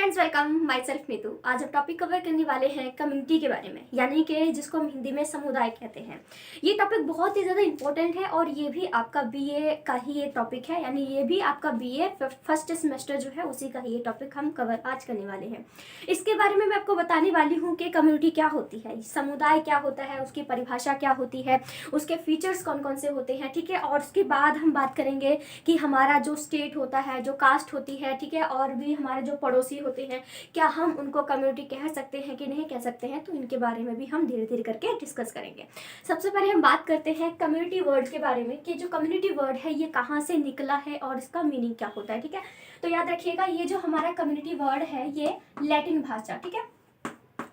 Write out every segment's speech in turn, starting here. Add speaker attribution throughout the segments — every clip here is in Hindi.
Speaker 1: Friends, welcome my self Neetu. आज हम टॉपिक कवर करने वाले हैं कम्युनिटी के बारे में, यानी कि जिसको हम हिंदी में समुदाय कहते हैं। ये टॉपिक बहुत ही ज़्यादा इंपॉर्टेंट है और ये भी आपका बीए का ही एक टॉपिक है, यानी ये भी आपका बीए फर्स्ट सेमेस्टर जो है उसी का ही ये टॉपिक हम कवर आज करने वाले हैं। इसके बारे में मैं आपको बताने वाली हूँ कि कम्युनिटी क्या होती है, समुदाय क्या होता है, उसकी परिभाषा क्या होती है, उसके फीचर्स कौन कौन से होते हैं, ठीक है। और उसके बाद हम बात करेंगे कि हमारा जो स्टेट होता है, जो कास्ट होती है, ठीक है, और भी हमारे जो पड़ोसी होते हैं, क्या हम उनको कम्युनिटी कह सकते हैं कि नहीं कह सकते हैं, तो इनके बारे में भी हम धीरे धीरे करके डिस्कस करेंगे। सबसे पहले हम बात करते हैं कम्युनिटी वर्ड के बारे में कि जो कम्युनिटी वर्ड है ये कहाँ से निकला है और इसका मीनिंग क्या होता है, ठीक है। तो याद रखिएगा, ये जो हमारा कम्युनिटी वर्ड है ये लैटिन भाषा, ठीक है,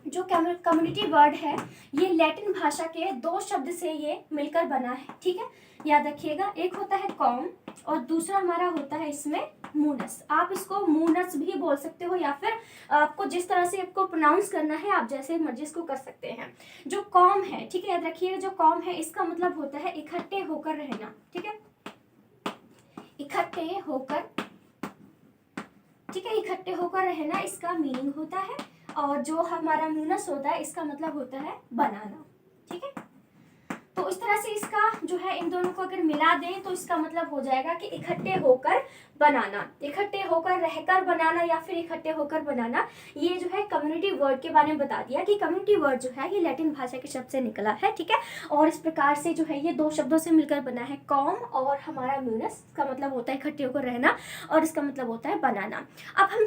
Speaker 1: जो कम्युनिटी वर्ड है ये लैटिन भाषा के दो शब्द से ये मिलकर बना है, ठीक है। याद रखिएगा, एक होता है कॉम और दूसरा हमारा होता है इसमें मूनस। आप इसको मूनस भी बोल सकते हो या फिर आपको जिस तरह से आपको प्रोनाउंस करना है आप जैसे मर्जी इसको कर सकते हैं। जो कॉम है, ठीक है, याद रखिएगा, जो कॉम है इसका मतलब होता है इकट्ठे होकर रहना, ठीक है, इकट्ठे होकर, ठीक है, इकट्ठे होकर रहना इसका मीनिंग होता है। और जो हमारा मूनस होता है इसका मतलब होता है बनाना, ठीक है। तो इस तरह से इसका जो है इन दोनों को अगर मिला दें तो इसका मतलब हो जाएगा कि इकट्ठे होकर बनाना, इकट्ठे होकर रहकर बनाना या फिर इकट्ठे होकर बनाना। ये जो है कम्युनिटी वर्ड के बारे में बता दिया कि कम्युनिटी वर्ड जो है ये लैटिन भाषा के शब्द से निकला है, ठीक है। और इस प्रकार से जो है ये दो शब्दों से मिलकर बना है, कॉम और हमारा म्यूनस। इसका मतलब होता है इकट्ठे होकर रहना और इसका मतलब होता है बनाना। अब हम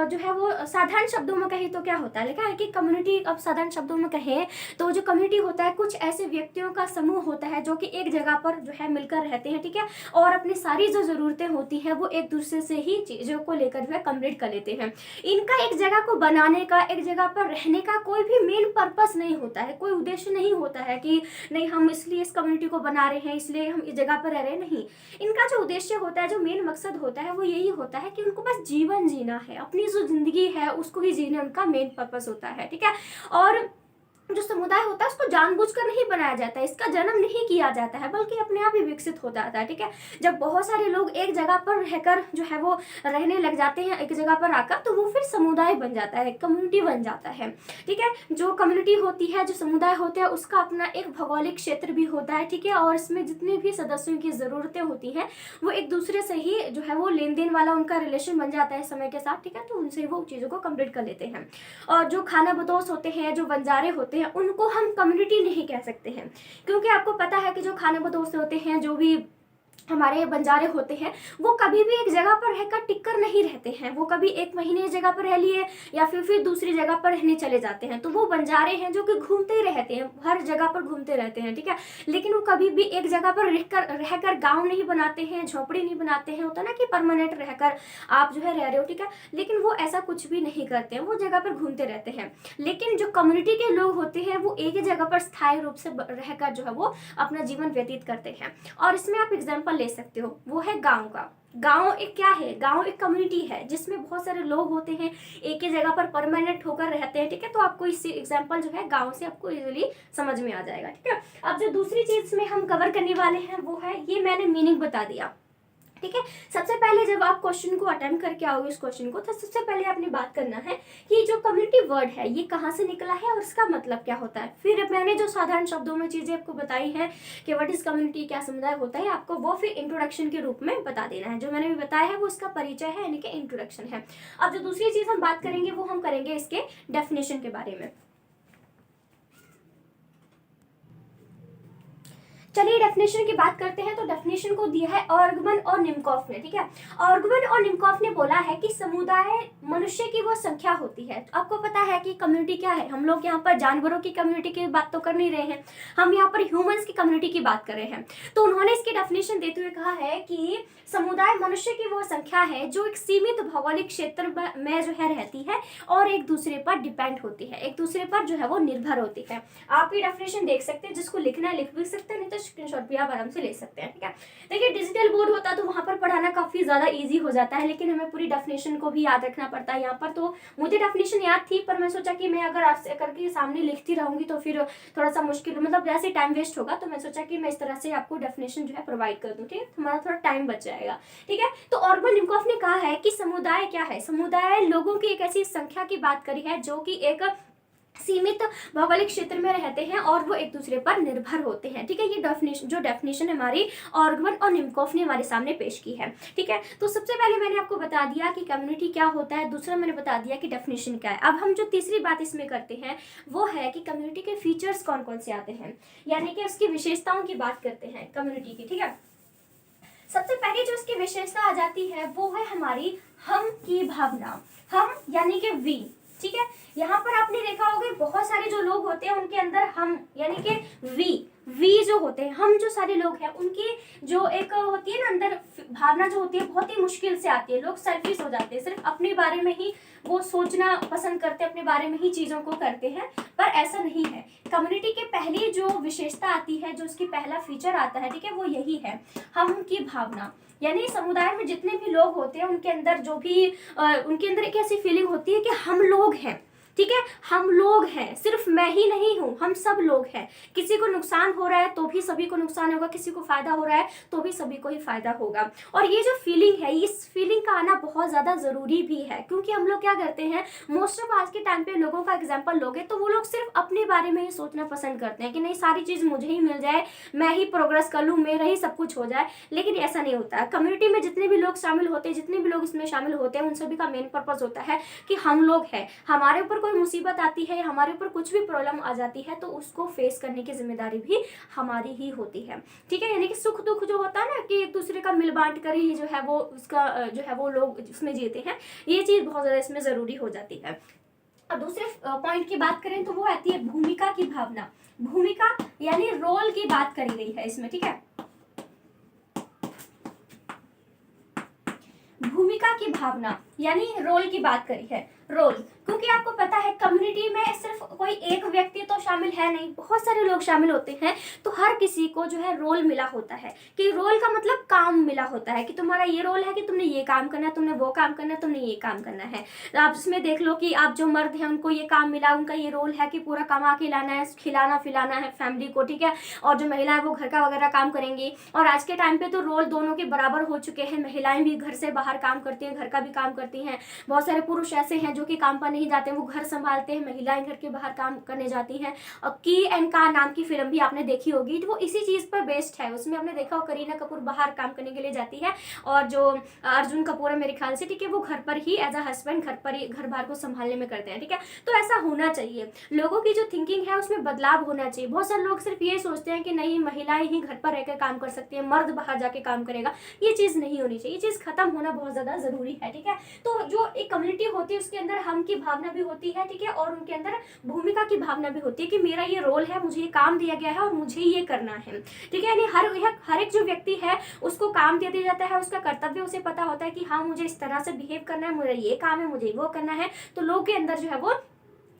Speaker 1: जो है वो साधारण शब्दों में कहें तो क्या होता है, लिखा है कि कम्युनिटी, अब साधारण शब्दों में कहें तो जो कम्युनिटी होता है कुछ ऐसे व्यक्तियों का समूह होता है जो कि एक जगह पर जो है मिलकर रहते हैं, ठीक है, और अपनी सारी जो जरूरतें होती हैं वो एक दूसरे से ही चीजों को लेकर जो है कंप्लीट कर लेते हैं। इनका एक जगह को बनाने का, एक जगह पर रहने का कोई भी मेन पर्पस नहीं होता है, कोई उद्देश्य नहीं होता है कि नहीं हम इसलिए इस कम्युनिटी को बना रहे हैं, इसलिए हम इस जगह पर रह रहे हैं, नहीं। इनका जो उद्देश्य होता है, जो मेन मकसद होता है वो यही होता है कि उनको बस जीवन जीना है, अपनी जो जिंदगी है उसको ही जीना उनका मेन पर्पस होता है, ठीक है। और जो समुदाय होता है उसको जानबूझकर नहीं बनाया जाता है, इसका जन्म नहीं किया जाता है, बल्कि अपने आप ही विकसित हो जाता है, ठीक है। जब बहुत सारे लोग एक जगह पर रहकर जो है वो रहने लग जाते हैं एक जगह पर आकर, तो वो फिर समुदाय बन जाता है, कम्युनिटी बन जाता है, ठीक है। जो कम्युनिटी होती है, जो समुदाय होते हैं, उसका अपना एक भौगोलिक क्षेत्र भी होता है, ठीक है, और इसमें जितने भी सदस्यों की ज़रूरतें होती हैं वो एक दूसरे से ही जो है वो लेन देन वाला उनका रिलेशन बन जाता है समय के साथ, ठीक है, तो उनसे वो चीज़ों को कंप्लीट कर लेते हैं। और जो खानाबदोश होते हैं, जो बंजारे होते हैं, उनको हम कम्युनिटी नहीं कह सकते हैं, क्योंकि आपको पता है कि जो खानाबदोश होते हैं, जो भी हमारे बंजारे होते हैं, वो कभी भी एक जगह पर रहकर टिककर नहीं रहते हैं। वो कभी एक महीने जगह पर रह लिए या फिर दूसरी जगह पर रहने चले जाते हैं, तो वो बंजारे हैं जो कि घूमते ही रहते हैं, हर जगह पर घूमते रहते हैं, ठीक है। लेकिन वो कभी भी एक जगह पर रहकर गाँव नहीं बनाते हैं, झोपड़ी नहीं बनाते हैं, होता ना कि परमानेंट रहकर आप जो है रह रहे हो, ठीक है, लेकिन वो ऐसा कुछ भी नहीं करते हैं, वो जगह पर घूमते रहते हैं। लेकिन जो कम्युनिटी के लोग होते हैं वो एक ही जगह पर स्थायी रूप से रहकर जो है वो अपना जीवन व्यतीत करते हैं। और इसमें आप एग्जाम्पल ले सकते हो, वो है गांव का। गांव एक क्या है, गांव एक कम्युनिटी है जिसमें बहुत सारे लोग होते हैं, एक ही जगह पर परमानेंट होकर रहते हैं, ठीक है। तो आपको इस एग्जांपल जो है गांव से आपको इजीली समझ में आ जाएगा, ठीक है। अब जो दूसरी चीज में हम कवर करने वाले हैं वो है, ये मैंने मीनिंग बता दिया, ठीक है। सबसे पहले जब आप क्वेश्चन को अटेम्प्ट करके आओगे इस क्वेश्चन को, तो सबसे पहले आपने बात करना है कि जो कम्युनिटी वर्ड है ये कहाँ से निकला है और इसका मतलब क्या होता है। फिर मैंने जो साधारण शब्दों में चीजें आपको बताई हैं कि व्हाट इज कम्युनिटी, क्या समुदाय होता है, आपको वो फिर इंट्रोडक्शन के रूप में बता देना है। जो मैंने भी बताया है वो इसका परिचय है, यानी कि इंट्रोडक्शन है। अब जो दूसरी चीज हम बात करेंगे वो हम करेंगे इसके डेफिनेशन के बारे में। चलिए डेफिनेशन की बात करते हैं। तो डेफिनेशन को दिया है ऑर्गमन और निमकॉफ ने, ठीक है। ऑर्गमन और निमकॉफ ने बोला है कि समुदाय मनुष्य की वो संख्या होती है। तो आपको पता है कि कम्युनिटी क्या है, हम लोग यहाँ पर जानवरों की कम्युनिटी की बात तो कर नहीं रहे हैं, हम यहाँ पर ह्यूमंस की कम्युनिटी की बात कर रहे हैं। तो उन्होंने इसकी डेफिनेशन देते हुए कहा है कि समुदाय मनुष्य की वो संख्या है जो एक सीमित भौगोलिक क्षेत्र में जो है रहती है और एक दूसरे पर डिपेंड होती है, एक दूसरे पर जो है वो निर्भर होती है। आप ये डेफिनेशन देख सकते हैं, जिसको लिखना है लिख भी सकते हैं, नहीं तो स्क्रीनशॉट भी आप आराम से ले सकते हैं, ठीक है। देखिए डिजिटल बोर्ड होता तो वहाँ पर पढ़ाना काफ़ी ज़्यादा ईजी हो जाता है, लेकिन हमें पूरी डेफिनेशन को भी याद रखना पड़ता है यहाँ पर। तो मुझे डेफिनेशन याद थी, पर मैं सोचा कि मैं अगर आपसे करके सामने लिखती रहूँगी तो फिर थोड़ा सा मुश्किल, मतलब वैसे टाइम वेस्ट होगा, तो मैं सोचा कि मैं इस तरह से आपको डेफिनेशन जो है प्रोवाइड कर दूँ, ठीक है, हमारा थोड़ा टाइम बच जाएगा, ठीक है। तो ऑर्बन निम्कोफ ने कहा है कि समुदाय क्या है, समुदाय लोगों की एक ऐसी संख्या की बात करी है जो कि एक सीमित भौगोलिक क्षेत्र में रहते हैं और वो एक दूसरे पर निर्भर होते हैं, ठीक है। ये डेफिनेशन हमारी ऑर्गन और निम्कोफ ने हमारे सामने पेश की है, ठीक है। तो सबसे पहले मैंने आपको बता दिया कि कम्युनिटी क्या होता है, दूसरा मैंने बता दिया कि डेफिनेशन क्या है। अब हम जो तीसरी बात इसमें करते हैं वो है कि कम्युनिटी के फीचर्स कौन कौन से आते हैं, यानी कि उसकी विशेषताओं की बात करते हैं कम्युनिटी की, ठीक है। सबसे पहले जो इसकी विशेषता आ जाती है वो है हमारी हम की भावना, हम यानी कि वी, ठीक है। यहाँ पर आपने देखा होगा बहुत सारे जो लोग होते हैं उनके अंदर हम यानी कि वी जो होते हैं, हम जो सारे लोग हैं उनकी जो एक होती है ना अंदर भावना जो होती है बहुत ही मुश्किल से आती है। लोग सेल्फिश हो जाते हैं, सिर्फ अपने बारे में ही वो सोचना पसंद करते हैं, अपने बारे में ही चीज़ों को करते हैं, पर ऐसा नहीं है। कम्युनिटी के पहली जो विशेषता आती है, जो उसकी पहला फीचर आता है, ठीक है, वो यही है हम की भावना। यानी समुदाय में जितने भी लोग होते हैं उनके अंदर जो भी उनके अंदर एक ऐसी फीलिंग होती है कि हम लोग हैं, ठीक है, हम लोग हैं, सिर्फ मैं ही नहीं हूँ, हम सब लोग हैं। किसी को नुकसान हो रहा है तो भी सभी को नुकसान होगा, किसी को फायदा हो रहा है तो भी सभी को ही फायदा होगा। और ये जो फीलिंग है, इस फीलिंग का आना बहुत ज़्यादा ज़रूरी भी है, क्योंकि हम लोग क्या करते हैं, मोस्ट ऑफ आज के टाइम पे लोगों का एग्जाम्पल लोगे तो वो लोग सिर्फ अपने बारे में ही सोचना पसंद करते हैं कि नहीं सारी चीज़ मुझे ही मिल जाए, मैं ही प्रोग्रेस कर लूँ, मेरा ही सब कुछ हो जाए, लेकिन ऐसा नहीं होता है। कम्युनिटी में जितने भी लोग शामिल होते हैं, जितने भी लोग इसमें शामिल होते हैं, उन सभी का मेन पर्पज होता है कि हम लोग हैं, हमारे ऊपर कोई मुसीबत आती है, हमारे ऊपर कुछ भी प्रॉब्लम आ जाती है तो उसको फेस करने की जिम्मेदारी भी हमारी ही होती है, ठीक है। यानी कि सुख दुख जो होता है ना कि एक दूसरे का मिल बांट कर ही जो है वो उसका जो है वो लोग उसमें जीते हैं, ये चीज़ बहुत ज़्यादा इसमें ज़रूरी हो जाती है। अब दूसरे पॉइंट की बात करें तो वो आती है भूमिका की भावना। भूमिका यानी रोल की बात करी गई है इसमें, ठीक है। भूमिका की भावना यानी रोल की बात करी है, रोल, क्योंकि आपको पता है कम्युनिटी में सिर्फ कोई एक व्यक्ति तो शामिल है नहीं, बहुत सारे लोग शामिल होते हैं, तो हर किसी को जो है रोल मिला होता है, कि रोल का मतलब काम मिला होता है कि तुम्हारा ये रोल है कि तुमने ये काम करना है, तुमने वो काम करना है, तुमने ये काम करना है। तो आप इसमें देख लो कि आप जो मर्द हैं उनको ये काम मिला, उनका ये रोल है कि पूरा कमा के लाना है, खिलाना पिलाना है फैमिली को, ठीक है, और जो महिला है वो घर का वगैरह काम करेंगी। और आज के टाइम पे तो रोल दोनों के बराबर हो चुके हैं, महिलाएं भी घर से बाहर काम करती हैं, घर का भी काम करती हैं, बहुत सारे पुरुष ऐसे हैं जो कि काम पर नहीं जाते, वो घर संभालते हैं, महिलाएं घर के बाहर काम करने जाती हैं। और की एंड का नाम की फिल्म भी आपने देखी होगी, तो वो इसी चीज़ पर बेस्ड है। उसमें आपने देखा हो करीना कपूर बाहर काम करने के लिए जाती है और जो अर्जुन कपूर है मेरे ख्याल से, ठीक है, वो घर पर ही एज अ हस्बैंड घर पर ही घर बार को संभालने में करते हैं, ठीक है। तो ऐसा होना चाहिए, लोगों की जो थिंकिंग है उसमें बदलाव होना चाहिए। बहुत सारे लोग सिर्फ ये सोचते हैं कि नहीं महिलाएं ही घर पर रहकर काम कर सकती है, मर्द बाहर जाके काम करेगा, ये चीज़ नहीं होनी चाहिए, ये चीज़ खत्म होना बहुत ज़्यादा ज़रूरी है, ठीक है। तो जो एक कम्युनिटी होती है उसके अंदर हम की भावना भी होती है, ठीक है, और उनके अंदर भूमिका की भावना भी होती है कि मेरा ये रोल है, मुझे ये काम दिया गया है और मुझे ये करना है, ठीक है। यानी हर एक जो व्यक्ति है उसको काम दे दिया जाता है, उसका कर्तव्य उसे पता होता है कि हाँ मुझे इस तरह से बिहेव करना है, मुझे ये काम है, मुझे वो करना है, तो लोग के अंदर जो है वो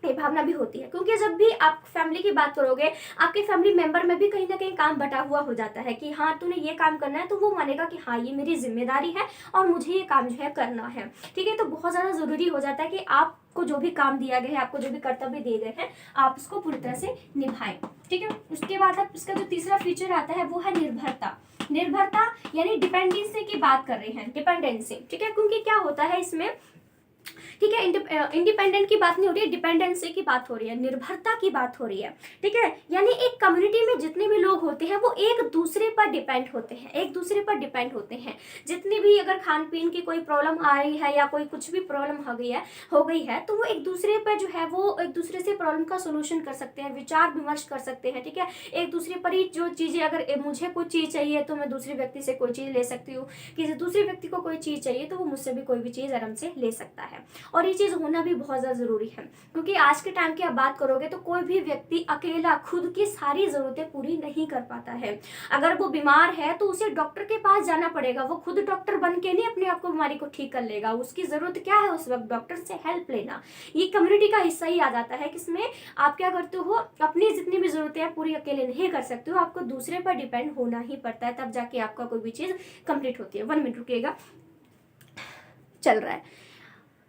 Speaker 1: ये भावना भी होती है। क्योंकि जब भी आप फैमिली की बात करोगे, आपके फैमिली मेंबर में भी कहीं ना कहीं काम बटा हुआ हो जाता है कि हाँ तूने ये काम करना है, तो वो मानेगा कि हाँ ये मेरी जिम्मेदारी है और मुझे ये काम जो है करना है, ठीक है। तो बहुत ज़्यादा ज़रूरी हो जाता है कि आपको जो भी काम दिया गया है, आपको जो भी कर्तव्य दिए गए हैं, आप उसको पूरी तरह से निभाएं, ठीक है। उसके बाद अब इसका जो तीसरा फीचर आता है वो है निर्भरता। निर्भरता यानी डिपेंडेंसी की बात कर रहे हैं, डिपेंडेंसी, ठीक है। क्योंकि क्या होता है इसमें, ठीक है, इंडिपेंडेंट की बात नहीं हो रही है, डिपेंडेंसी की बात हो रही है, निर्भरता की बात हो रही है, ठीक है। यानी एक कम्युनिटी में जितने भी लोग होते हैं वो एक दूसरे पर डिपेंड होते हैं, एक दूसरे पर डिपेंड होते हैं। जितनी भी अगर खान पीन की कोई प्रॉब्लम आ रही है या कोई कुछ भी प्रॉब्लम हो गई है तो वो एक दूसरे पर जो है वो एक दूसरे से प्रॉब्लम का सोल्यूशन कर सकते हैं, विचार विमर्श कर सकते हैं, ठीक है। एक दूसरे पर ही जो चीज़ें, अगर मुझे कोई चीज़ चाहिए तो मैं दूसरे व्यक्ति से कोई चीज़ ले सकती हूँ, किसी दूसरे व्यक्ति को कोई चीज़ चाहिए तो वो मुझसे भी कोई भी चीज़ आराम से ले सकता है। है, और ये चीज़ होना भी बहुत ज़्यादा ज़रूरी है, क्योंकि आज के टाइम की आप बात करोगे तो कोई भी व्यक्ति अकेला खुद की सारी ज़रूरतें पूरी नहीं कर पाता है। अगर वो बीमार है तो उसे डॉक्टर के पास जाना पड़ेगा, वो खुद डॉक्टर बन के नहीं अपने आप को बीमारी को ठीक कर लेगा। उसकी ज़रूरत क्या है उस वक्त? डॉक्टर से हेल्प लेना। ये कम्युनिटी का हिस्सा ही आ जाता है, किसमें आप क्या करते हो, अपनी जितनी भी ज़रूरतें हैं पूरी अकेले नहीं कर सकते हो, आपको दूसरे पर डिपेंड होना ही पड़ता है, तब जाके आपका कोई भी चीज़ कंप्लीट होती है। 1 मिनट रुकिएगा, चल रहा है।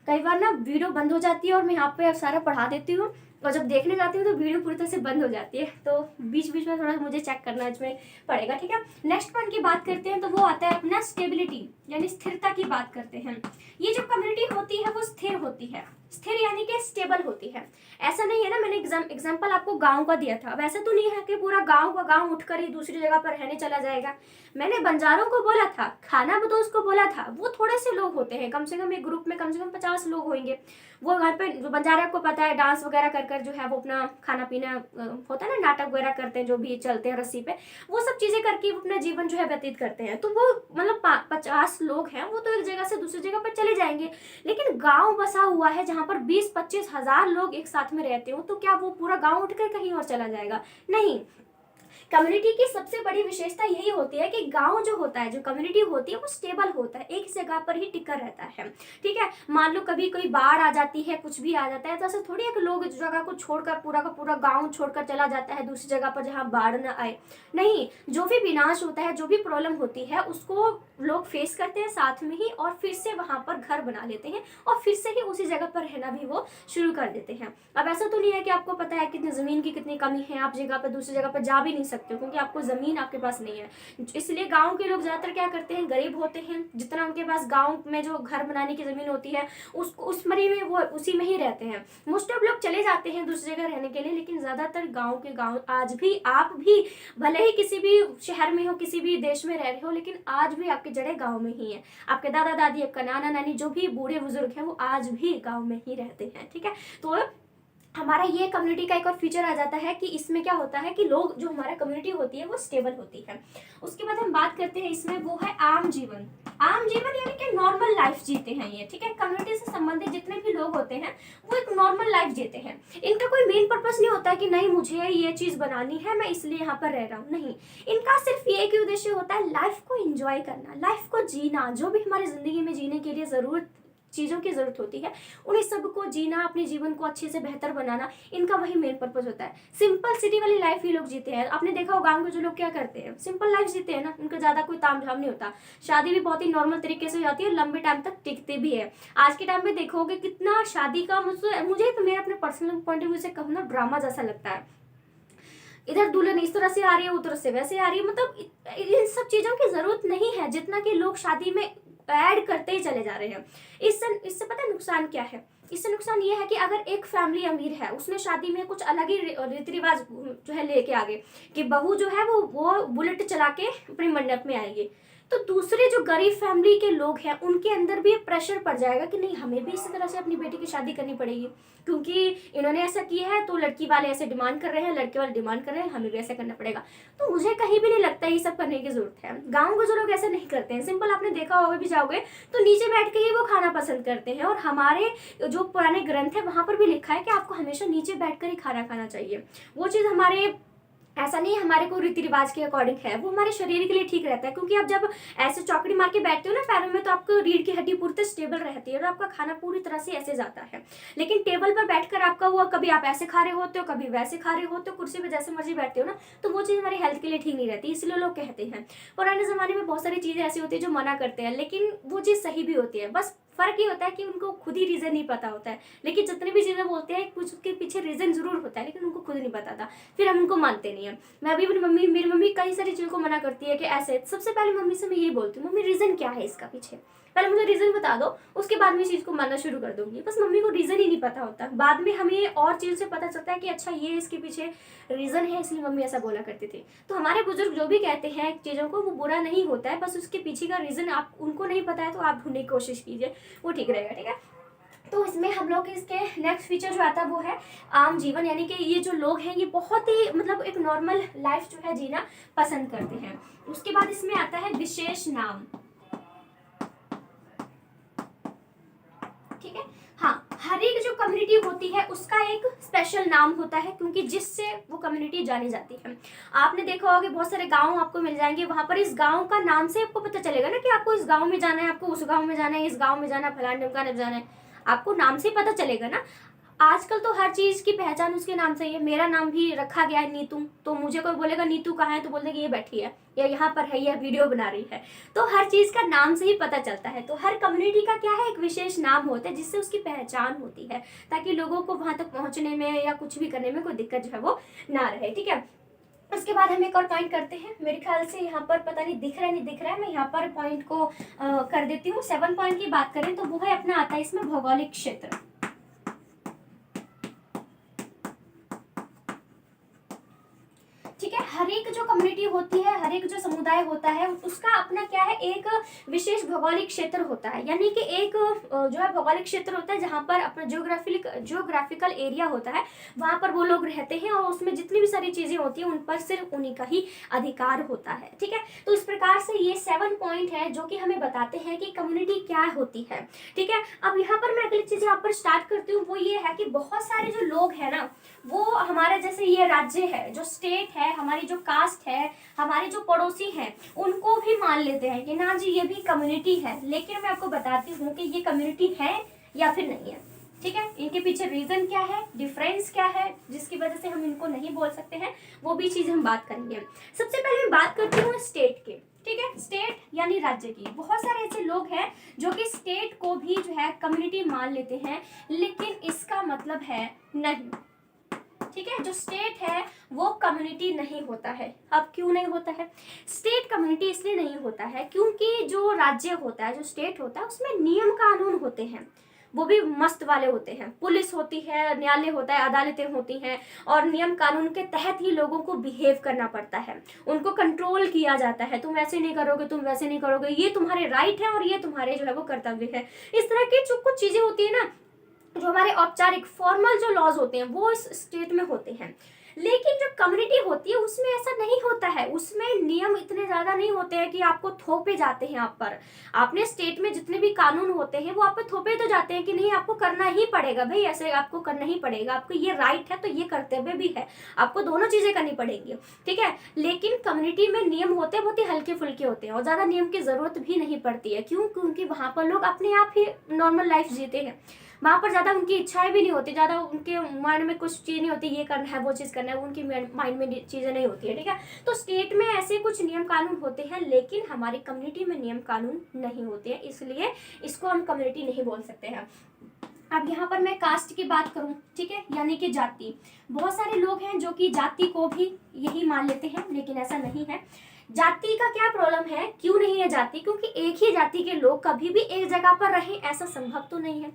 Speaker 1: कई बार ना वीडियो बंद हो जाती है और मैं यहाँ पे सारा पढ़ा देती हूँ, और जब देखने जाती हूँ तो वीडियो पूरी तरह से बंद हो जाती है, तो बीच बीच में थोड़ा मुझे चेक करना इसमें पड़ेगा, ठीक है। नेक्स्ट पॉइंट की बात करते हैं तो वो आता है अपना स्टेबिलिटी, यानी स्थिरता की बात करते हैं। ये जो कम्युनिटी होती है वो स्थिर होती है, स्थिर यानी कि स्टेबल होती है। ऐसा नहीं है ना, मैंने एग्जाम्पल आपको गांव का दिया था, अब ऐसा तो नहीं है कि पूरा गांव का गांव उठकर ही दूसरी जगह पर रहने चला जाएगा। मैंने बंजारों को बोला था, खाना बदोश को बोला था, वो थोड़े से लोग होते हैं, कम से कम एक ग्रुप में कम से कम 50 लोग होंगे। वो घर पे जो बंजारे आपको पता है डांस वगैरह कर कर जो है वो अपना खाना पीना होता है ना, नाटक वगैरह करते हैं, जो भी चलते हैं रस्सी पे, वो सब चीजें करके वो अपना जीवन जो है व्यतीत करते हैं। तो वो मतलब 50 लोग हैं, वो तो एक जगह से दूसरी जगह पर चले जाएंगे। लेकिन गांव बसा हुआ है जहां पर 20-25 हजार लोग एक साथ में रहते हो, तो क्या वो पूरा गांव उठकर कहीं और चला जाएगा? नहीं। कम्युनिटी की सबसे बड़ी विशेषता यही होती है कि गांव जो होता है, जो कम्युनिटी होती है वो स्टेबल होता है, एक जगह पर ही टिका रहता है, ठीक है। मान लो कभी कोई बाढ़ आ जाती है, कुछ भी आ जाता है, तो ऐसा थोड़ी है कि लोग इस जगह को छोड़कर पूरा का पूरा गांव छोड़कर चला जाता है दूसरी जगह पर जहां बाढ़ न आए। नहीं, जो भी विनाश होता है, जो भी प्रॉब्लम होती है, उसको लोग फेस करते हैं साथ में ही, और फिर से वहां पर घर बना लेते हैं, और फिर से ही उसी जगह पर रहना भी वो शुरू कर देते हैं। अब ऐसा तो नहीं है कि आपको पता है कितनी जमीन की कितनी कमी है, आप जगह पर दूसरी जगह पर जा भी नहीं सकते हो, क्योंकि आपको जमीन आपके पास नहीं है। इसलिए गांव के लोग ज्यादातर क्या करते हैं, गरीब होते हैं, जितना उनके पास गांव में जो घर बनाने की जमीन होती है उस मरी में वो उसी में ही रहते हैं। मोस्ट ऑफ लोग चले जाते हैं दूसरी जगह रहने के लिए, लेकिन ज्यादातर गांव आज भी, आप भी भले ही किसी भी शहर में हो, किसी भी देश में रह रहे हो, लेकिन आज भी आपकी जड़ें गांव में ही है। आपके दादा दादी, आपका नाना नानी, जो भी बूढ़े बुजुर्ग हैं, वो आज भी गांव में ही रहते हैं, ठीक है। तो हमारा ये कम्युनिटी का एक और फीचर आ जाता है कि इसमें क्या होता है कि लोग, जो हमारा कम्युनिटी होती है वो स्टेबल होती है। उसके बाद हम बात करते हैं इसमें, वो है आम जीवन। आम जीवन यानी कि नॉर्मल लाइफ जीते हैं ये, ठीक है। कम्युनिटी से संबंधित जितने भी लोग होते हैं वो एक नॉर्मल लाइफ जीते हैं। इनका कोई मेन पर्पस नहीं होता है कि नहीं मुझे ये चीज बनानी है, मैं इसलिए यहाँ पर रह रहा हूँ, नहीं। इनका सिर्फ ये एक ही उद्देश्य होता है, लाइफ को एंजॉय करना, लाइफ को जीना, जो भी हमारी जिंदगी में जीने के लिए चीज़ों की ज़रूरत होती है, उन्हें सबको जीना, अपने जीवन को अच्छे से बेहतर बनाना, इनका वही मेन पर्पस होता है। सिंपल सिटी वाली लाइफ ही लोग जीते हैं। आपने देखा होगा गांव के जो लोग क्या करते हैं, सिंपल लाइफ जीते हैं ना, उनका ज़्यादा कोई तामझाम नहीं होता, शादी भी बहुत ही नॉर्मल तरीके से हो जाती है, लंबे टाइम तक टिकते भी है। आज के टाइम में देखोगे कितना शादी का, मुझे तो मेरा अपने पर्सनल पॉइंट ऑफ व्यू से कहूँ ना, ड्रामा जैसा लगता है। इधर दुल्हन इस तरह से आ रही है, उधर से वैसे आ रही है, मतलब इन सब चीज़ों की ज़रूरत नहीं है, जितना कि लोग शादी में ऐड करते ही चले जा रहे हैं। इससे पता है नुकसान क्या है? इससे नुकसान ये है कि अगर एक फैमिली अमीर है, उसने शादी में कुछ अलग ही रीति रिवाज जो है लेके आ गए कि बहू जो है वो बुलेट चला के अपने मंडप में आएगी, तो दूसरे जो गरीब फैमिली के लोग हैं उनके अंदर भी प्रेशर पड़ जाएगा कि नहीं, हमें भी इसी तरह से अपनी बेटी की शादी करनी पड़ेगी, क्योंकि इन्होंने ऐसा किया है तो लड़की वाले ऐसे डिमांड कर रहे हैं, लड़के वाले डिमांड कर रहे हैं, हमें भी ऐसा करना पड़ेगा। तो मुझे कहीं भी नहीं लगता ये सब करने की जरूरत है। गाँव के जो लोग ऐसा नहीं करते हैं, सिंपल आपने देखा होगा, भी जाओगे तो नीचे बैठ के ही वो खाना पसंद करते हैं, और हमारे जो पुराने ग्रंथ है वहां पर भी लिखा है कि आपको हमेशा नीचे बैठकर ही खाना खाना चाहिए। वो चीज़ हमारे ऐसा नहीं हमारे को रीति रिवाज के अकॉर्डिंग है, वो हमारे शरीर के लिए ठीक रहता है, क्योंकि आप जब ऐसे चौकड़ी मार के बैठते हो ना पैरों में, तो आपको रीढ़ की हड्डी पूरी तरह स्टेबल रहती है और आपका खाना पूरी तरह से ऐसे जाता है। लेकिन टेबल पर बैठकर आपका वो, कभी आप ऐसे खा रहे होते हो, कभी वैसे खा रहे होते हो, कुर्सी पे जैसे मर्जी बैठते हो ना, तो वो चीज़ हमारी हेल्थ के लिए ठीक नहीं रहती। इसलिए लोग कहते हैं, पुराने ज़माने में बहुत सारी चीज़ें ऐसी होती है जो मना करते हैं, लेकिन वो चीज़ सही भी होती है, बस फर्क ये होता है कि उनको खुद ही रीजन नहीं पता होता है। लेकिन जितनी भी चीजें बोलते हैं कुछ उसके पीछे रीजन जरूर होता है, लेकिन उनको खुद नहीं पता था, फिर हम उनको मानते नहीं है। मैं अभी मेरी मम्मी कई सारी चीजों को मना करती है कि ऐसे, सबसे पहले मम्मी से मैं यही बोलती हूँ, मम्मी रीजन क्या है इसका पीछे, पहले मुझे रीजन बता दो, उसके बाद में इस चीज को मानना शुरू कर दूंगी। बस मम्मी को रीजन ही नहीं पता होता, बाद में हमें और चीज से पता चलता है कि अच्छा ये इसके पीछे रीजन है, इसलिए मम्मी ऐसा बोला करती थी। तो हमारे बुजुर्ग जो भी कहते हैं चीजों को, वो बुरा नहीं होता है, बस उसके पीछे का रीजन आप उनको नहीं पता है तो आप ढूंढने की कोशिश कीजिए, वो ठीक रहेगा, ठीक है। तो इसमें हम लोग इसके नेक्स्ट फीचर जो आता है वो है आम जीवन, यानी कि ये जो लोग हैं ये बहुत ही मतलब एक नॉर्मल लाइफ जो है जीना पसंद करते हैं। उसके बाद इसमें आता है विशेष नाम, ठीक है। हाँ, हर एक जो कम्युनिटी होती है उसका एक स्पेशल नाम होता है, क्योंकि जिससे वो कम्युनिटी जानी जाती है। आपने देखा होगा कि बहुत सारे गांव आपको मिल जाएंगे, वहां पर इस गांव का नाम से आपको पता चलेगा ना कि आपको इस गांव में जाना है, आपको उस गांव में जाना है, इस गांव में जाना है, फलाने ढमकाने में जाना है, आपको नाम से पता चलेगा ना। आजकल तो हर चीज की पहचान उसके नाम से ही है। मेरा नाम भी रखा गया है नीतू, तो मुझे कोई बोलेगा नीतू कहाँ है, तो बोल देंगे ये बैठी है या यहाँ पर है, यह वीडियो बना रही है। तो हर चीज का नाम से ही पता चलता है। तो हर कम्युनिटी का क्या है, एक विशेष नाम होता है जिससे उसकी पहचान होती है, ताकि लोगों को वहां तक पहुंचने में या कुछ भी करने में कोई दिक्कत जो है वो ना रहे, ठीक है। उसके बाद हम एक और पॉइंट करते हैं। मेरे ख्याल से यहाँ पर पता नहीं दिख रहा है नहीं दिख रहा है, मैं यहाँ पर पॉइंट को कर देती हूँ। 7 पॉइंट की बात करें तो वो है अपना आता है इसमें भौगोलिक क्षेत्र। ठीक है, हर एक जो कम्युनिटी होती है, हर एक जो समुदाय होता है, उसका अपना क्या है, एक विशेष भौगोलिक क्षेत्र होता है। यानी कि एक जो है भौगोलिक क्षेत्र होता है जहां पर अपना जियोग्राफिकल एरिया होता है, वहां पर वो लोग रहते हैं और उसमें जितनी भी सारी चीजें होती हैं उन पर सिर्फ उन्हीं का ही अधिकार होता है, ठीक है। तो इस प्रकार से ये 7 पॉइंट है जो कि हमें बताते हैं कि कम्युनिटी क्या होती है, ठीक है। अब यहाँ पर मैं अगली चीज यहाँ पर स्टार्ट करती हूँ, वो ये है कि बहुत सारे जो लोग हैं ना, वो हमारे जैसे ये राज्य है, जो स्टेट है, हमारी जो कास्ट है, हमारे जो पड़ोसी हैं, उनको भी मान लेते हैं कि ना जी ये भी कम्युनिटी है। लेकिन मैं आपको बताती हूँ कि ये कम्युनिटी है या फिर नहीं है, ठीक है। इनके पीछे रीजन क्या है, डिफरेंस क्या है, जिसकी वजह से हम इनको नहीं बोल सकते हैं, वो भी चीज हम बात करेंगे। सबसे पहले मैं बात करती हूँ स्टेट के, ठीक है। स्टेट यानी राज्य की। बहुत सारे ऐसे लोग हैं जो कि स्टेट को भी जो है कम्युनिटी मान लेते हैं, लेकिन इसका मतलब है नहीं, ठीक है। जो स्टेट है वो कम्युनिटी नहीं होता है। अब क्यों नहीं होता है? स्टेट कम्युनिटी इसलिए नहीं होता है क्योंकि जो राज्य होता है, जो स्टेट होता है, उसमें नियम कानून होते हैं, वो भी मस्त वाले होते हैं। पुलिस होती है, न्यायालय होता है, अदालतें होती हैं, और नियम कानून के तहत ही लोगों को बिहेव करना पड़ता है, उनको कंट्रोल किया जाता है। तुम ऐसे नहीं करोगे, तुम वैसे नहीं करोगे, ये तुम्हारे राइट है और ये तुम्हारे जो है वो कर्तव्य है। इस तरह की जो कुछ चीजें होती है ना, जो हमारे औपचारिक फॉर्मल जो लॉज होते हैं वो इस स्टेट में होते हैं। लेकिन जो कम्युनिटी होती है उसमें ऐसा नहीं होता है, उसमें नियम इतने ज्यादा नहीं होते हैं कि आपको थोपे जाते हैं आप पर। आपने स्टेट में जितने भी कानून होते हैं वो आप पे थोपे तो जाते हैं कि नहीं आपको करना ही पड़ेगा, भाई ऐसे आपको करना ही पड़ेगा, आपको ये राइट है तो ये कर्तव्य भी है, आपको दोनों चीजें करनी पड़ेंगी, ठीक है। लेकिन कम्युनिटी में नियम होते हैं बहुत ही हल्के फुल्के होते हैं और ज्यादा नियम की जरूरत भी नहीं पड़ती है। क्यों? क्योंकि वहां पर लोग अपने आप ही नॉर्मल लाइफ जीते हैं, वहां पर ज्यादा उनकी इच्छाएं भी नहीं होती, ज्यादा उनके माइंड में कुछ चीज नहीं होती, ये करना है वो चीज करना है, उनकी माइंड में चीजें नहीं होती है, ठीक है। तो स्टेट में ऐसे कुछ नियम कानून होते हैं, लेकिन हमारी कम्युनिटी में नियम कानून नहीं होते हैं, इसलिए इसको हम कम्युनिटी नहीं बोल सकते हैं। अब यहाँ पर मैं कास्ट की बात करूं, ठीक है, यानी कि जाति। बहुत सारे लोग हैं जो कि जाति को भी यही मान लेते हैं, लेकिन ऐसा नहीं है। जाति का क्या प्रॉब्लम है, क्यों नहीं है जाति? क्योंकि एक ही जाति के लोग कभी भी एक जगह पर रहें ऐसा संभव तो नहीं है।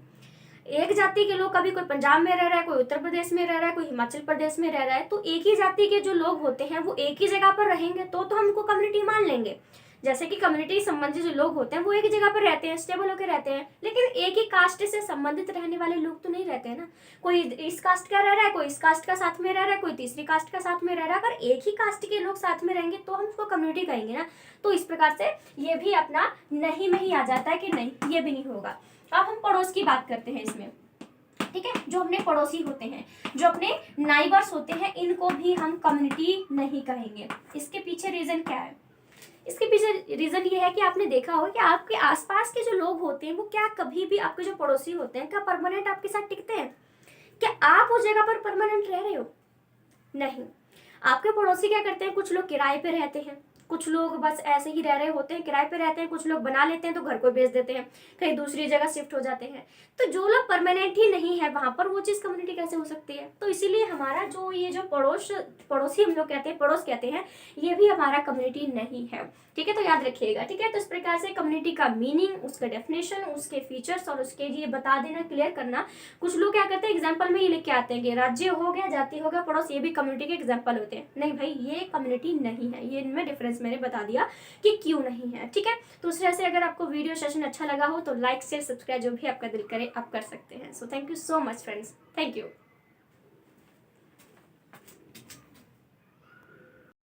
Speaker 1: एक जाति के लोग, कभी कोई पंजाब में रह रहा है, कोई उत्तर प्रदेश में रह रहा है, कोई हिमाचल प्रदेश में रह रहा है, तो एक ही जाति के जो लोग होते हैं वो एक ही जगह पर रहेंगे तो हम उनको कम्युनिटी मान लेंगे। जैसे कि कम्युनिटी संबंधित जो लोग होते हैं वो एक ही जगह पर रहते हैं, स्टेबल होकर रहते हैं, लेकिन एक ही कास्ट से संबंधित रहने वाले लोग तो नहीं रहते हैं ना। कोई इस कास्ट का रह रहा है, कोई इस कास्ट का साथ में रह रहा है, कोई तीसरी कास्ट का साथ में रह रहा है। अगर एक ही कास्ट के लोग साथ में रहेंगे तो हम उसको कम्युनिटी कहेंगे ना। तो इस प्रकार से ये भी अपना नहीं में ही आ जाता है कि नहीं, ये भी नहीं होगा। अब हम पड़ोस की बात करते हैं इसमें, ठीक है। जो अपने पड़ोसी होते हैं, जो अपने नाइबर्स होते हैं, इनको भी हम कम्युनिटी नहीं कहेंगे। इसके पीछे रीजन क्या है? इसके पीछे रीजन ये है कि आपने देखा होगा कि आपके आसपास के जो लोग होते हैं वो क्या कभी भी, आपके जो पड़ोसी होते हैं, क्या परमानेंट आपके साथ टिकते हैं? क्या आप उस जगह पर परमानेंट रह रहे हो? नहीं। आपके पड़ोसी क्या करते हैं? कुछ लोग किराए पे रहते हैं, कुछ लोग बस ऐसे ही रह रहे होते हैं, किराए पे रहते हैं, कुछ लोग बना लेते हैं तो घर को बेच देते हैं, कहीं दूसरी जगह शिफ्ट हो जाते हैं। तो जो लोग परमानेंट ही नहीं है वहां पर, वो चीज कम्युनिटी कैसे हो सकती है? तो इसीलिए हमारा जो ये जो पड़ोसी हम लोग कहते हैं, पड़ोस कहते हैं, ये भी हमारा कम्युनिटी नहीं है, ठीक है। तो याद रखिएगा, ठीक है। तो इस प्रकार से कम्युनिटी का मीनिंग, उसका डेफिनेशन, उसके फीचर्स और उसके ये बता देना, क्लियर करना। कुछ लोग क्या करते हैं, एग्जाम्पल में ये लेके आते हैं कि राज्य हो गया, जाति हो गया, पड़ोस, ये भी कम्युनिटी के एग्जाम्पल होते हैं। नहीं भाई, ये कम्युनिटी नहीं है। ये इनमें डिफरेंस मैंने बता दिया कि क्यों नहीं है, ठीक है। तो उस तरह से अगर आपको वीडियो सेशन अच्छा लगा हो तो लाइक शेयर सब्सक्राइब जो भी आपका दिल करे आप कर सकते हैं। So thank you so much friends, thank you.